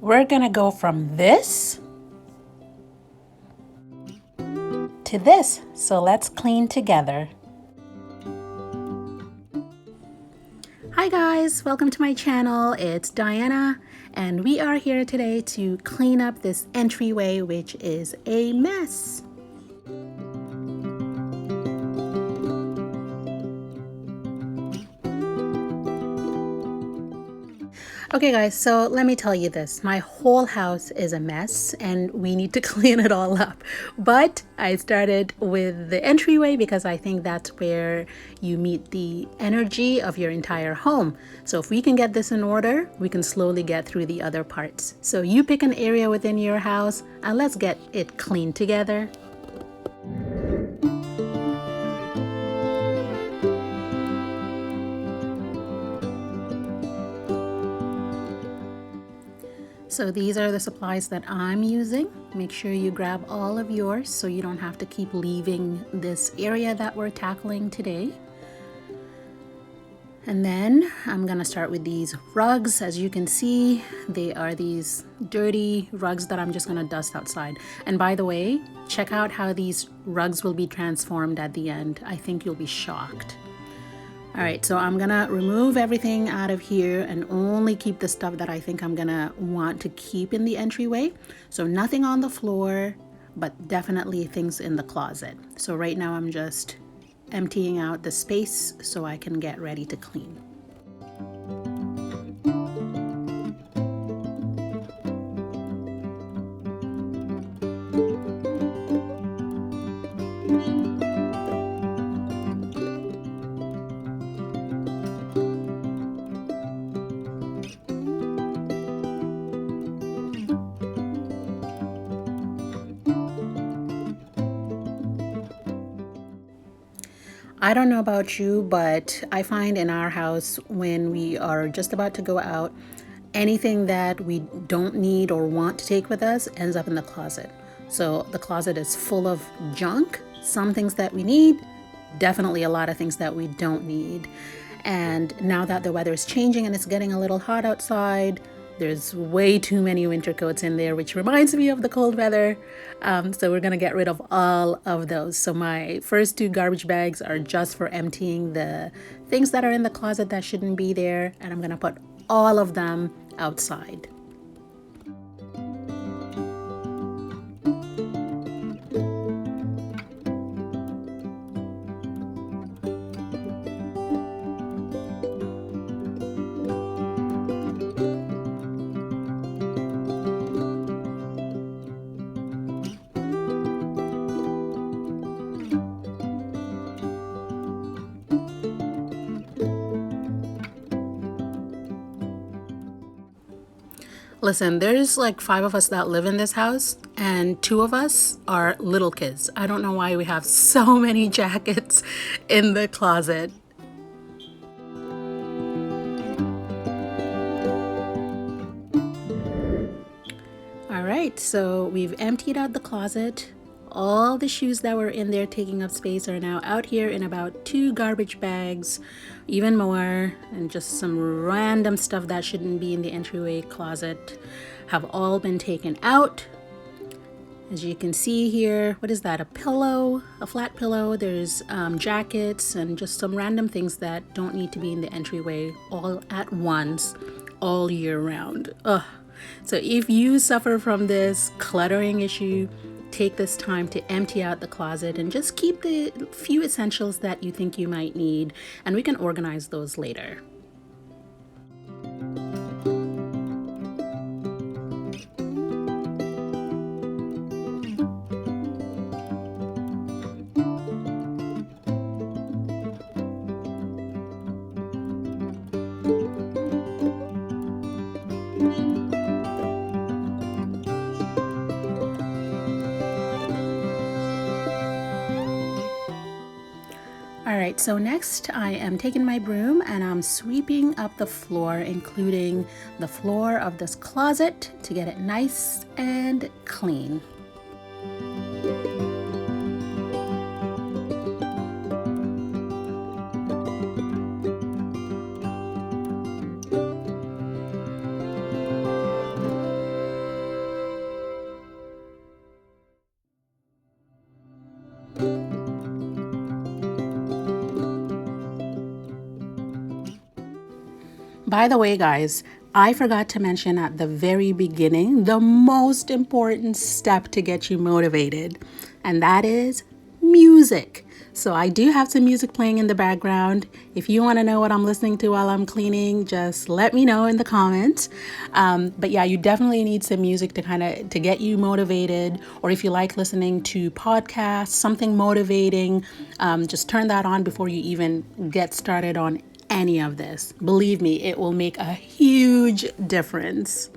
We're gonna go from this to this. So let's clean together. Hi guys, welcome to my channel. It's Diana and we are here today to clean up this entryway, which is a mess. Okay guys, so let me tell you this. My whole house is a mess and we need to clean it all up. But I started with the entryway because I think that's where you meet the energy of your entire home. So if we can get this in order, we can slowly get through the other parts. So you pick an area within your house and let's get it cleaned together. So these are the supplies that I'm using. Make sure you grab all of yours so you don't have to keep leaving this area that we're tackling today. And then I'm gonna start with these rugs. As you can see, they are these dirty rugs that I'm just gonna dust outside. And by the way, check out how these rugs will be transformed at the end. I think you'll be shocked. All right, so I'm gonna remove everything out of here and only keep the stuff that I think I'm gonna want to keep in the entryway. So nothing on the floor, but definitely things in the closet. So right now I'm just emptying out the space so I can get ready to clean. I don't know about you, but I find in our house when we are just about to go out, anything that we don't need or want to take with us ends up in the closet. So the closet is full of junk, some things that we need, definitely a lot of things that we don't need. And now that the weather is changing and it's getting a little hot outside, there's way too many winter coats in there, which reminds me of the cold weather. So we're gonna get rid of all of those. So my first two garbage bags are just for emptying the things that are in the closet that shouldn't be there. And I'm gonna put all of them outside. Listen, there's like 5 of us that live in this house and 2 of us are little kids. I don't know why we have so many jackets in the closet. All right, so we've emptied out the closet. All the shoes that were in there taking up space are now out here in about 2 garbage bags, even more, and just some random stuff that shouldn't be in the entryway closet have all been taken out. As you can see here, what is that? A pillow, a flat pillow. There's jackets and just some random things that don't need to be in the entryway all at once, all year round. Ugh. So if you suffer from this cluttering issue, take this time to empty out the closet and just keep the few essentials that you think you might need, and we can organize those later. Alright, so next I am taking my broom and I'm sweeping up the floor, including the floor of this closet, to get it nice and clean. By the way, guys, I forgot to mention at the very beginning the most important step to get you motivated, and that is music. So I do have some music playing in the background. If you want to know what I'm listening to while I'm cleaning, just let me know in the comments. But yeah, you definitely need some music to to get you motivated. Or if you like listening to podcasts, something motivating, just turn that on before you even get started on any of this. Believe me, it will make a huge difference.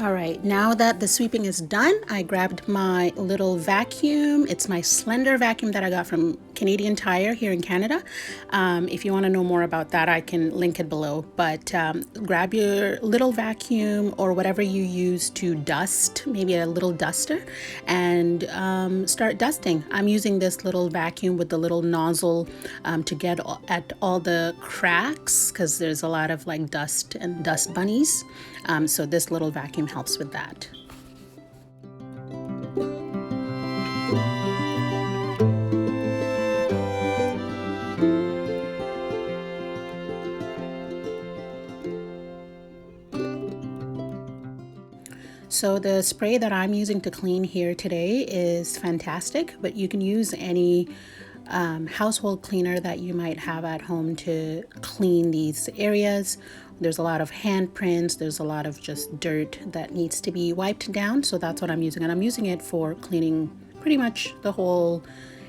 All right, now that the sweeping is done, I grabbed my little vacuum. It's my slender vacuum that I got from Canadian Tire here in Canada. If you want to know more about that, I can link it below. But grab your little vacuum or whatever you use to dust, maybe a little duster, and start dusting. I'm using this little vacuum with the little nozzle to get at all the cracks, because there's a lot of like dust and dust bunnies. So this little vacuum helps with that. So the spray that I'm using to clean here today is fantastic, but you can use any household cleaner that you might have at home to clean these areas. There's a lot of handprints, there's a lot of just dirt that needs to be wiped down, so that's what I'm using. And I'm using it for cleaning pretty much the whole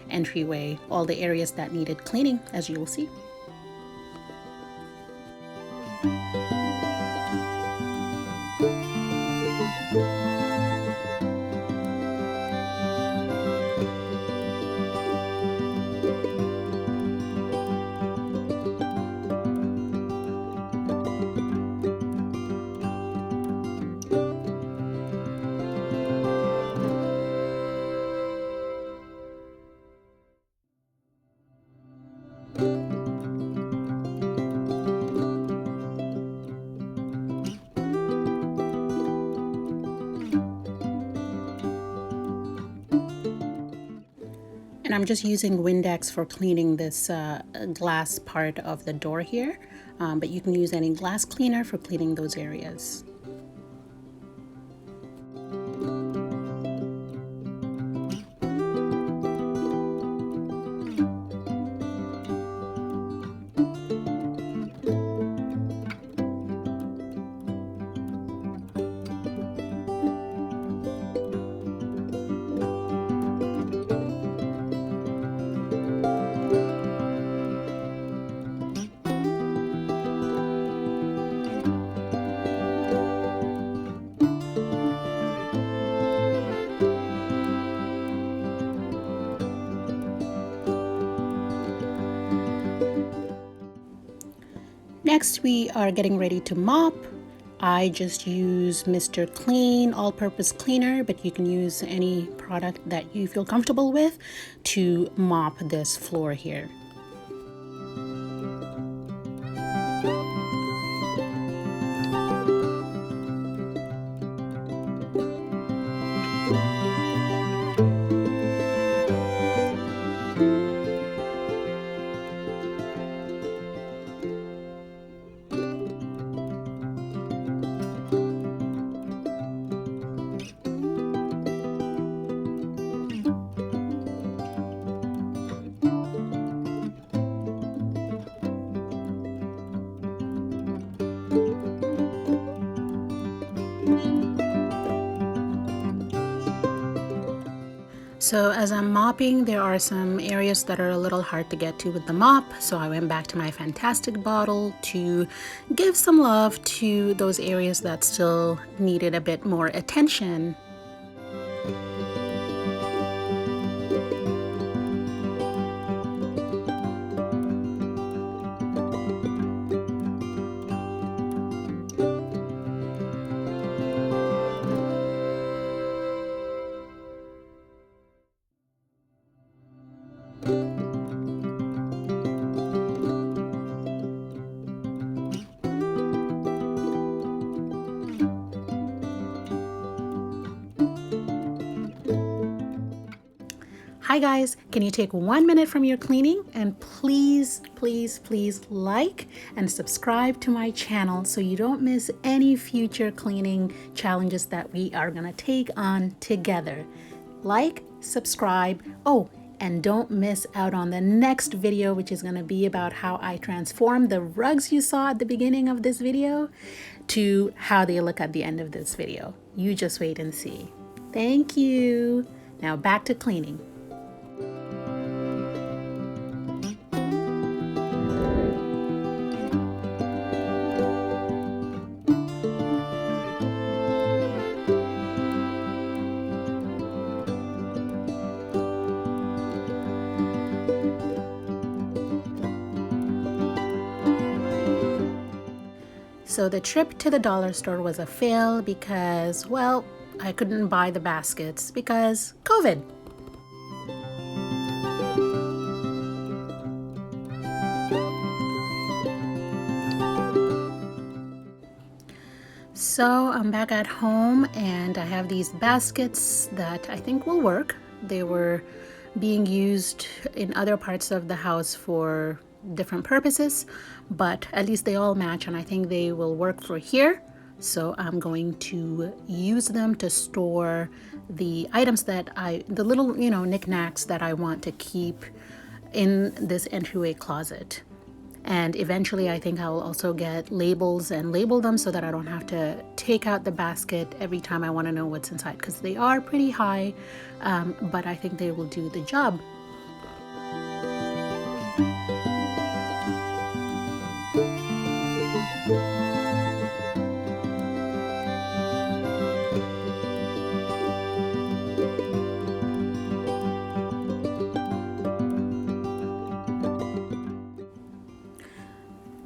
entryway, all the areas that needed cleaning, as you will see. And I'm just using Windex for cleaning this glass part of the door here, but you can use any glass cleaner for cleaning those areas. Next, we are getting ready to mop. I just use Mr. Clean all-purpose cleaner, but you can use any product that you feel comfortable with to mop this floor here. So as I'm mopping, there are some areas that are a little hard to get to with the mop, so I went back to my Fantastic bottle to give some love to those areas that still needed a bit more attention. Hi guys, can you take 1 minute from your cleaning and please like and subscribe to my channel so you don't miss any future cleaning challenges that we are gonna take on together. Like, subscribe, oh, and don't miss out on the next video, which is gonna be about how I transformed the rugs you saw at the beginning of this video to how they look at the end of this video. You just wait and see. Thank you. Now back to cleaning. So the trip to the dollar store was a fail because, well, I couldn't buy the baskets because COVID. So I'm back at home and I have these baskets that I think will work. They were being used in other parts of the house for different purposes, but at least they all match and I think they will work for here. So I'm going to use them to store the items that the little, knickknacks that I want to keep in this entryway closet. And eventually I think I'll also get labels and label them so that I don't have to take out the basket every time I want to know what's inside, because they are pretty high, but I think they will do the job.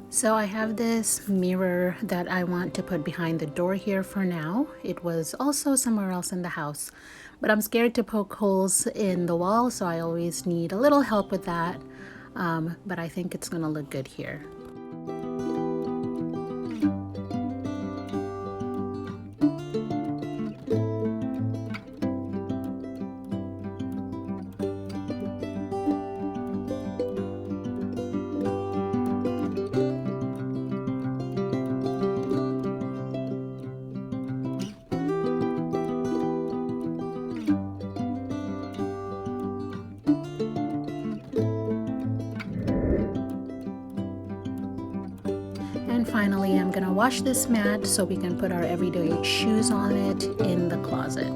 So I have this mirror that I want to put behind the door here for now. It was also somewhere else in the house, but I'm scared to poke holes in the wall, so I always need a little help with that. But I think it's gonna look good here. And finally, I'm gonna wash this mat so we can put our everyday shoes on it in the closet.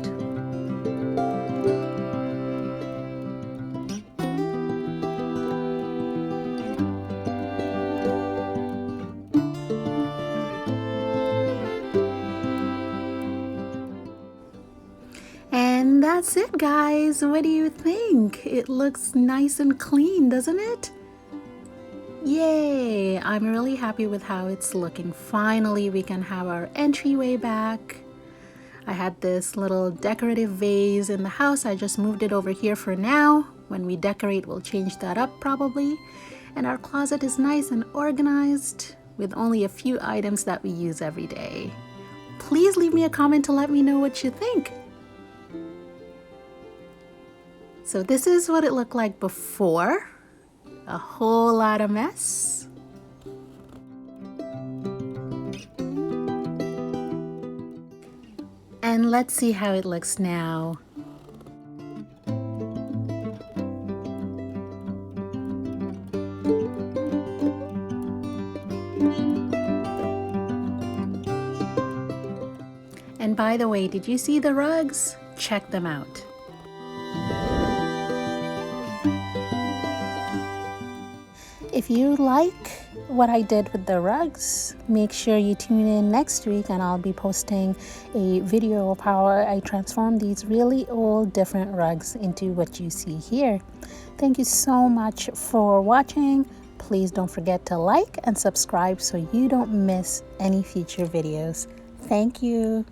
And that's it, guys. What do you think? It looks nice and clean, doesn't it? Yay! I'm really happy with how it's looking. Finally, we can have our entryway back. I had this little decorative vase in the house. I just moved it over here for now. When we decorate, we'll change that up probably. And our closet is nice and organized with only a few items that we use every day. Please leave me a comment to let me know what you think. So this is what it looked like before. A whole lot of mess. And let's see how it looks now. And by the way, did you see the rugs? Check them out. If you like what I did with the rugs, make sure you tune in next week and I'll be posting a video of how I transformed these really old different rugs into what you see here. Thank you so much for watching. Please don't forget to like and subscribe so you don't miss any future videos. Thank you.